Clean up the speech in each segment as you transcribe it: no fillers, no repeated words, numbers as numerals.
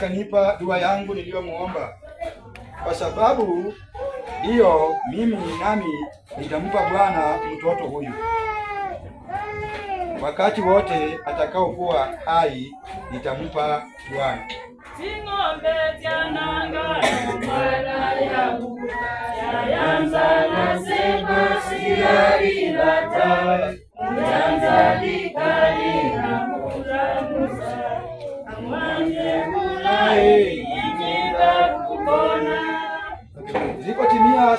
akanipa dua yangu niliyomuomba. Kwa sababu hiyo mimi nami nitampa Bwana mtoto huyu. Wakati wote atakaokuwa hai nitampa Bwana. Singombe tiananga mwana ya yanza na sema siyailata yanza likali na mulamuza amwanje mulai ingiba kukona. Zilipotimia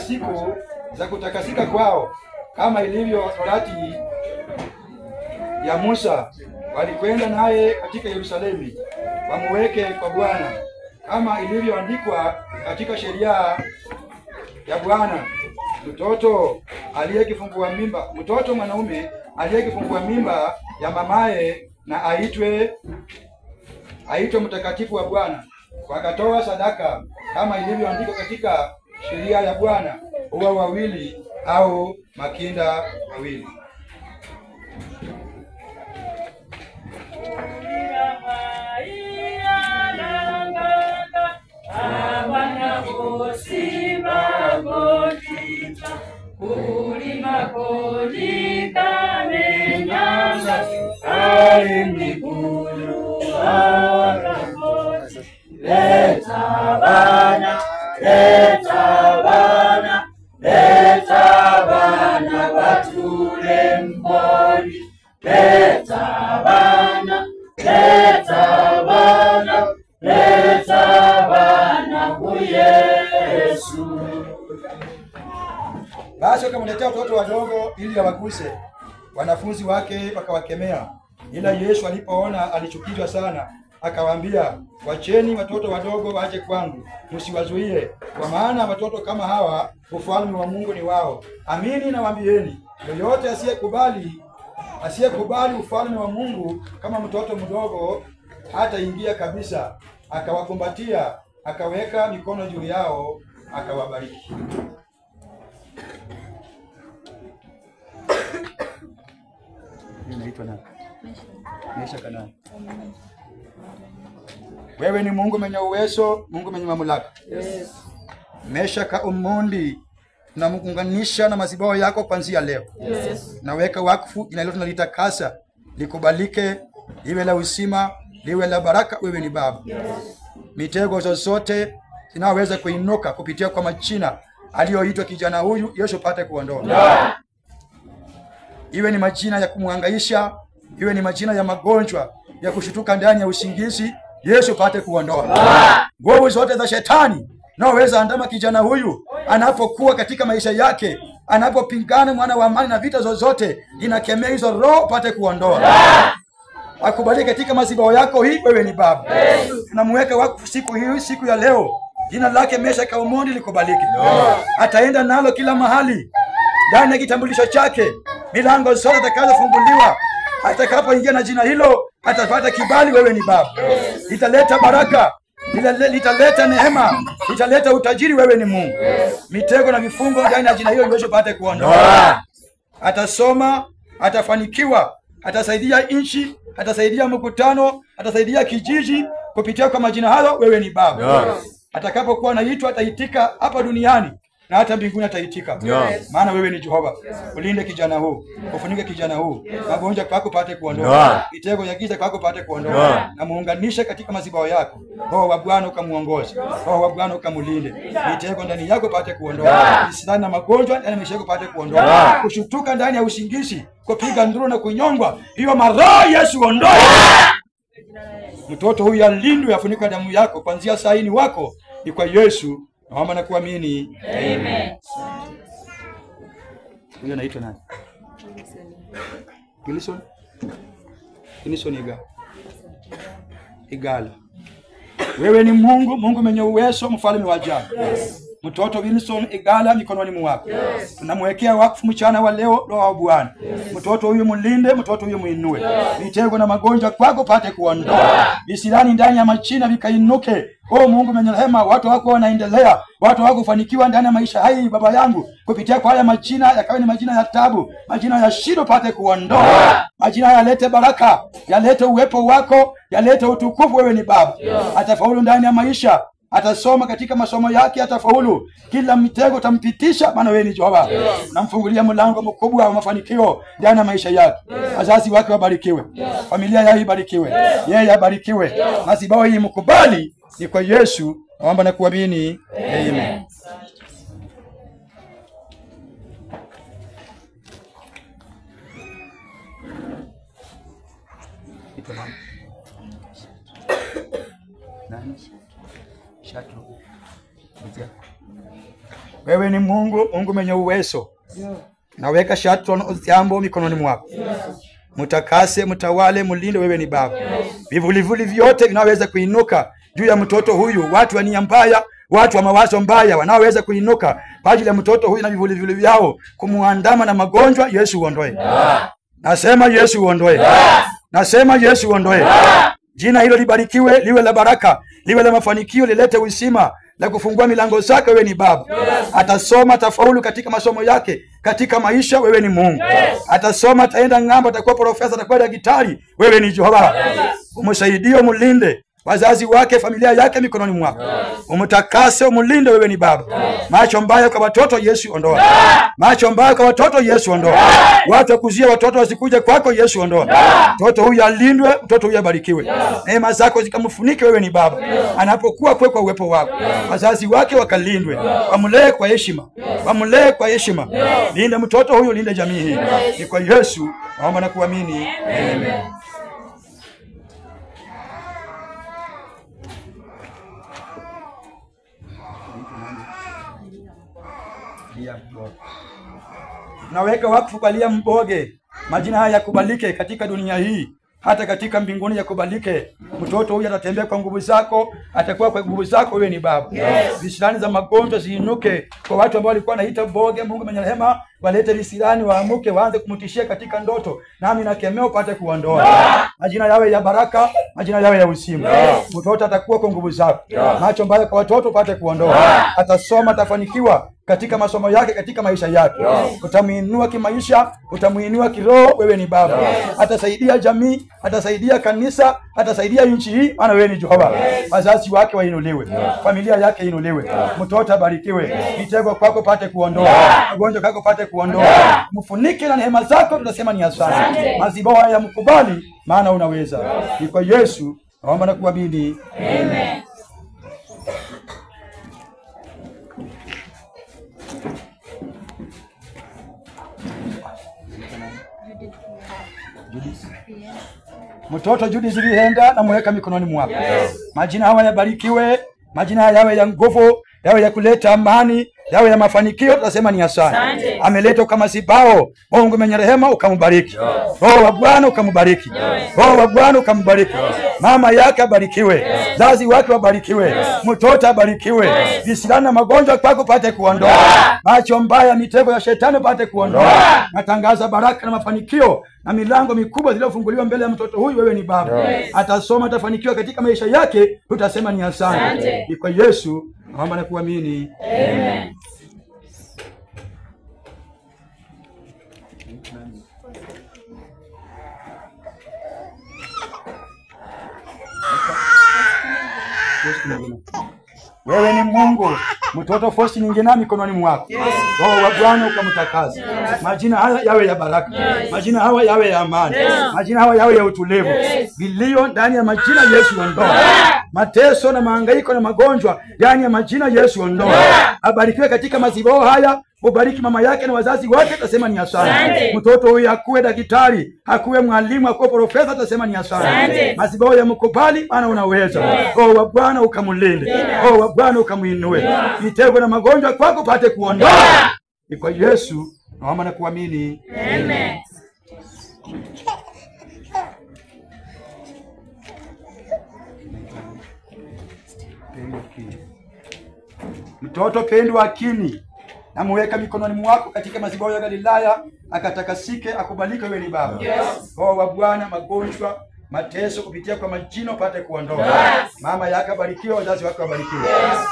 siku za kutakasika kwao, kama ilivyo torati ya Musa, walikwenda naye katika Yerusalemu wamuweke kwa Bwana, kama ilivyoandikwa katika sheria ya Bwana. Mtoto mwanaume aliyekifungua mimba ya mamaye na aitwe mtakatifu wa Bwana. Wakatoa sadaka kama ilivyoandikwa katika sheria ya Bwana, huwa wawili au makinda wawili. Leta bana watule mboni. Leta bana Yesu. Basi wakamletea watoto wadogo ili awaguse. Wanafunzi wake wakawakemea, ila Yesu alipoona alichukizwa sana, akawaambia, wacheni watoto wadogo waje kwangu, msiwazuie, kwa maana watoto kama hawa ufalme wa Mungu ni wao. Amini nawaambieni, yoyote asiyekubali ufalme wa Mungu kama mtoto mdogo hataingia kabisa. Akawakumbatia, akaweka mikono juu yao, akawabariki. Inaitwa nani? Mesha Kanani. Wewe ni Mungu mwenye uwezo, Mungu mwenye mamlaka. Yes. Mesha ka umundi na muunganisha na mazibao yako kuanzia leo. Yes. Naweka wakfu jina lako tunalitakasa, likubalike, liwe la usima, liwe la baraka. Wewe ni Baba. Yes. Mitego zozote zinaweza kuinuka kupitia kwa majina aliyoitwa kijana huyu, Yesu pate kuondoa. Yeah. Iwe ni majina ya kumhangaisha, iwe ni majina ya magonjwa, ya kushutuka ndani ya usingizi, Yesu pate kuondoa. Nguvu zote za shetani naweza andama kijana huyu anapokuwa katika maisha yake, anapopingana mwana wa amani na vita zozote, inakemea hizo roho pate kuondoa. Akubariki katika mazibao yako hii. Wewe ni Baba. Tunamweka wakfu siku hii, siku ya leo. Jina lake Mesha Kaumondi likubaliki. Ataenda nalo kila mahali. Ndani ya kitambulisho chake, milango zote zitakazofunguliwa, atakapoingia na jina hilo atapata kibali. Wewe ni Baba. Italeta baraka, litaleta neema, italeta utajiri. Wewe ni Mungu. Mitego na vifungo ndani ya jina hilo Yesu pate kuondoa. Atasoma, atafanikiwa, atasaidia nchi, atasaidia mkutano, atasaidia kijiji kupitia kwa majina hayo. Wewe ni Baba. Atakapokuwa anaitwa ataitika hapa duniani na hata mbinguni ataitika. Maana wewe ni Jehova. Ulinde kijana huu, ufunike kijana huu, magonjwa kwako pate kuondoa, mitego ya giza kwako pate kuondoa, na muunganishe katika mazibao yako. Roho wa Bwana ukamuongoze, Roho wa Bwana ukamulinde, mitego ndani yako pate kuondoa, isani na magonjwa ndani ya maisha yako pate kuondoa, kushutuka ndani ya usingizi, kupiga nduru na kunyongwa, hiyo maroho Yesu ondoa. Mtoto huyu alindwe, afunikwe damu yako kuanzia saini wako. Ni kwa Yesu naomba na kuamini. Amen. Huyo anaitwa nani? Gilson Igala. Wewe ni Mungu, Mungu mwenye uwezo, mfalme wa ajabu. mtoto Wilson Igala mikononi mwako. Tunamwekea wakfu mchana wa leo roho wa Bwana. Mtoto huyu mlinde, mtoto huyu muinue. Mitego na magonjwa kwako pate kuondoa. Visirani ndani ya machina vikainuke. Mungu mwenye rehema, watu wako wanaendelea, watu wako kufanikiwa ndani ya maisha haya baba yangu, kupitia kwa haya majina yakawe ni majina ya tabu, majina ya shida pate kuondoa. Majina yalete baraka, yalete uwepo wako, yalete utukufu. Wewe ni Baba. Atafaulu ndani ya maisha, atasoma katika masomo yake, atafaulu. Kila mitego tampitisha, maana wewe ni Jehova. Namfungulia mlango mkubwa wa mafanikio ndani ya maisha yake. Wazazi wake wabarikiwe, familia yake ibarikiwe, yeye abarikiwe. Madhabahu hii mkubali, ni kwa Yesu naomba na kuamini. Amen. Wewe ni Mungu, Mungu mwenye uwezo. Naweka Shaton Odhiambo mikononi mwako. Mutakase, mutawale, mulinde. Wewe ni Baba. Vivulivuli vyote vinaweza kuinuka juu ya mtoto huyu, watu wa nia mbaya, watu wa mawazo mbaya wanaoweza kuinuka kwa ajili ya mtoto huyu na vivulivuli vyao kumuandama na magonjwa, Yesu uondoe. Nasema Yesu uondoe. Nasema Yesu uondoe. Jina hilo libarikiwe, liwe la baraka, liwe la mafanikio, lilete uzima la kufungua milango zake. Wewe ni Baba. Atasoma, atafaulu katika masomo yake, katika maisha. Wewe ni Mungu. Atasoma, ataenda ng'ambo, atakuwa profesa, atakuwa daktari. Wewe ni Jehova. Umsaidie, umlinde wazazi wake, familia yake mikononi mwako. Umtakase, umlinde. Wewe ni Baba. Macho mbaya kwa watoto, Yesu ondoa. Macho mbaya kwa watoto, Yesu ondoa. Watu wakuzia watoto wasikuje kwako, Yesu ondoa. Mtoto huyu alindwe, mtoto huyu abarikiwe. Neema zako zikamfunike. Wewe ni Baba. Anapokuwa kwa uwepo wako, wazazi wake wakalindwe, wamlee kwa heshima, wamlee kwa heshima. Linda mtoto huyu, linda jamii hii. Ni kwa Yesu naomba na kuamini. Amen. Naweka wakfu kwa Lia Mboge. Majina haya yakubalike katika dunia hii, hata katika mbinguni yakubalike. Mtoto huyu atatembea kwa nguvu zako, atakuwa kwa nguvu zako. Wewe ni Baba. Visirani za magonjwa ziinuke kwa watu ambao walikuwa wanaita Mboge. Mungu mwenye rehema, walete visirani, waamuke, waanze kumtishia katika ndoto, nami nakemea upate kuondoa. Majina yawe ya baraka, majina yawe ya uzima. Mtoto atakuwa kwa nguvu zako. Macho mbaya kwa watoto upate kuondoa. Atasoma, atafanikiwa katika masomo yake, katika maisha yake. Utamuinua kimaisha, utamuinua kiroho. Wewe ni Baba. Atasaidia jamii, atasaidia kanisa, atasaidia nchi hii, maana wewe ni Jehova. Wazazi wake wainuliwe, familia yake inuliwe. Mtoto abarikiwe. Mitego kwako pate kuondoa, magonjwa kwako pate kuondoa. Mfunike na neema zako, tunasema ni asante. Madhabahu ya mkubali, maana unaweza. Ni kwa Yesu naomba na kuamini. Amen. Mtoto Judith Lihenda na mweka mikononi mwako. Majina haya yabarikiwe, majina haya yawe ya nguvu, yawe ya kuleta amani, yawe ya mafanikio. Tunasema ni asante. Ameleta kama sibao. Mungu mwenye rehema ukambariki. Roho wa Bwana ukambariki. Roho wa Bwana ukambariki. Mama yake abarikiwe, zazi wake wabarikiwe, mtoto abarikiwe. Visirani na magonjwa kwako pate kuondoa. Macho mbaya, mitego ya shetani pate kuondoa. Natangaza baraka na mafanikio na milango mikubwa zilizofunguliwa mbele ya mtoto huyu. Wewe ni Baba. Atasoma, atafanikiwa katika maisha yake. Tutasema ni asante. Ni kwa Yesu naomba na kuamini. Amen. Wewe ni Mungu. Mtoto Fosi nyingine mikononi mwako. Roho wa Bwana ukamtakase. Majina haya yawe ya baraka. Majina haya yawe ya amani. Majina haya yawe ya utulivu. Vilio ndani ya majina Yesu ondoa. Mateso na mahangaiko na magonjwa ndani ya majina Yesu ondoa. Abarikiwe katika madhabahu haya. Ubariki mama yake na wazazi wake, tasema ni asante. Mtoto huyu akuwe daktari, akuwe mwalimu, akuwe profesa, tasema ni asante. Madhabahu ya mkubali, maana unaweza. Roho wa Bwana ukamlinde. Roho wa Bwana ukamuinue. Mitego na magonjwa kwako pate kuondoa. Ni kwa Yesu naomba na kuamini. Amen. Mtoto pendwa akini, namuweka mikononi mwako katika madhabahu ya Galilaya, akatakasike, akubalike wewe ni Baba. Roho wa Bwana, magonjwa, mateso kupitia kwa majina upate kuondoa. Mama yake abarikiwe, wazazi wake wabarikiwe.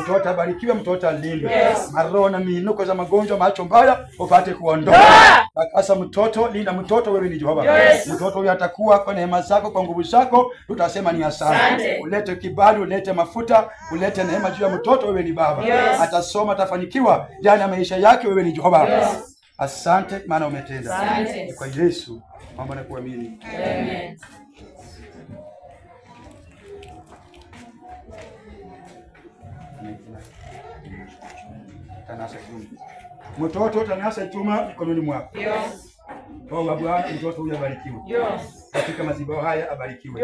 Mtoto abarikiwe, mtoto alindwe. Maroho na minuko za magonjwa, macho mbaya upate kuondoa. Takasa mtoto, linda mtoto, wewe ni Jehova. Mtoto huyu atakuwa kwa neema zako, kwa nguvu zako, tutasema ni asante. Ulete kibali, ulete mafuta, ulete neema juu ya mtoto, wewe ni Baba. Atasoma, atafanikiwa ndani ya maisha yake, wewe ni Jehova. Asante maana umetenda. Kwa Yesu mambo na kuamini. Amen. Tanasa chuma. Mtoto tanasa chuma mikononi mwako. Roho wa Bwana, mtoto huyu abarikiwe. Katika madhabahu haya abarikiwe.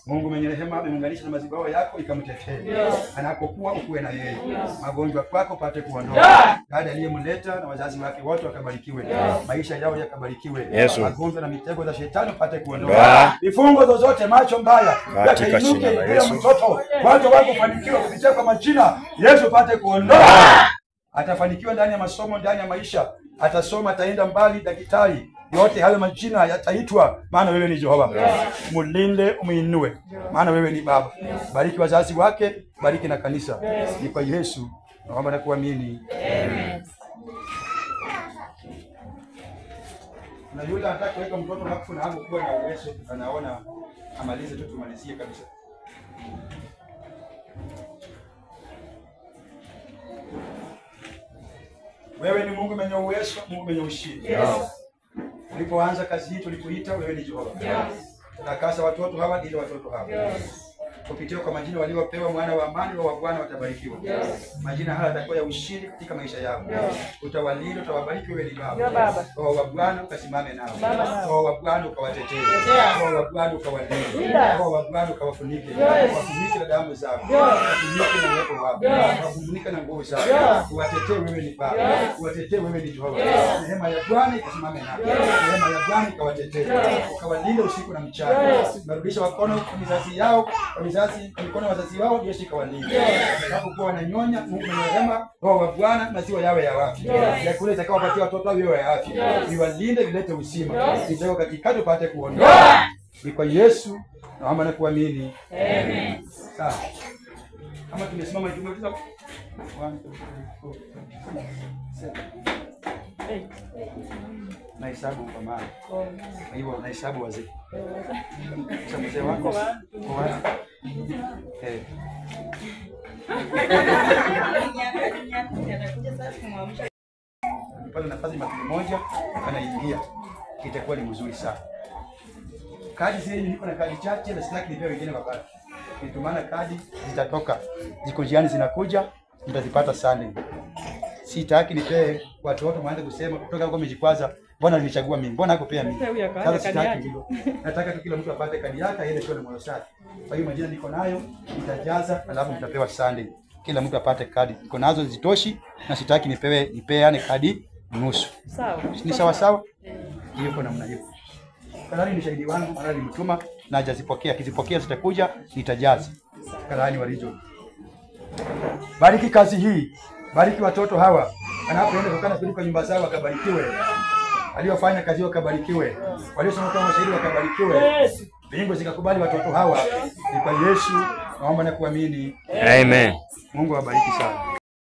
Mungu mwenye rehema ameunganisha na madhabahu yako ikamtetee. Anapokuwa ukuwe na yeye. Magonjwa kwako pate kuondoka. Dada aliyemleta na wazazi wake wote wakabarikiwe. Maisha yao yakabarikiwe. Magonjwa na mitego za shetani pate kuondoka. Vifungo zozote, macho mbaya yakainuke bila mtoto. Watu wako fanikiwa kupitia kwa majina Yesu pate kuondoka. Atafanikiwa ndani ya masomo, ndani ya maisha. Atasoma, ataenda mbali, daktari. Yote hayo majina yataitwa, maana wewe ni Jehova. Mulinde, umuinue, maana wewe ni Baba. Bariki wazazi wake, bariki na kanisa. Ni kwa Yesu naomba na kuamini. Amen. Na yule anataka kuweka mtoto hapo na hapo kwa na uwezo, anaona amalize tu, tumalizie kabisa. Wewe ni Mungu mwenye uwezo, Mungu mwenye ushindi. Ulipoanza kazi hii tulikuita, wewe ni Jehova. Takasa watoto hawa ili watoto hawa. Kupitia kwa majina waliopewa, mwana wa amani, Roho wa Bwana watabarikiwa. Majina haya yatakuwa ya ushindi katika maisha yao. Utawalinda, utawabariki, wewe ni Baba. Roho wa Bwana ukasimame nao. Roho wa Bwana ukawatetee. Roho wa Bwana ukawalinde. Roho wa Bwana ukawafunike. Wafunike na damu zao. Wafunike na uwepo wao. Wafunike na nguvu zao. Uwatetee, wewe ni Baba. Uwatetee, wewe ni Jehova. Neema ya Bwana ikasimame nao. Neema ya Bwana ikawatetee. Ukawalinde usiku na mchana. Narudisha wakono kwa mizazi yao, kwa mikono wazazi wao, Yesu kawalinda. Wanapokuwa wananyonya, Mungu mwenye rehema, Roho wa Bwana, maziwa yawe ya afya. Vyakula itakayowapatia watoto wao yawe ya afya. Viwalinde, vilete uzima. Viteko katikati upate kuondoka. Ni kwa Yesu naomba na kuamini. Amen. Sawa. Kama tumesimama tumeuliza 1 2 3 4 na hesabu kwa maana. Kwa hivyo na hesabu wazee. Sasa mzee wako kwa pale nafasi moja anaingia, itakuwa ni mzuri sana. Kadi zile niko na kadi chache na sitaki nipewe wengine mabaki. Nitumana kadi zitatoka. Ziko njiani zinakuja, mtazipata sana. Sitaki nipewe watu wote mwanze kusema kutoka huko mjikwaza, mbona nilichagua mimi? Mbona hakupea mimi? Sasa sitaki hilo. Nataka tu kila mtu apate kadi yake, yeye ndio moyo safi. Kwa hiyo majina niko nayo, nitajaza alafu nitapewa Sunday. Kila mtu apate kadi. Niko nazo zitoshi na sitaki nipeane kadi nusu. Sawa. Ni sawa sawa? Hiyo kwa namna hiyo. Kanani ni shahidi wangu, mara nilimtuma na hajazipokea. Akizipokea zitakuja, nitajaza. Kanani walijo. Bariki kazi hii. Bariki watoto hawa. Anapoenda kukana kuliko nyumba zao wakabarikiwe. Waliofanya kazi hiyo wakabarikiwe. Waliosoma kama mashahidi wakabarikiwe. Mbingu zikakubali watoto hawa. Ni kwa Yesu naomba na kuamini. Amen. Mungu awabariki sana.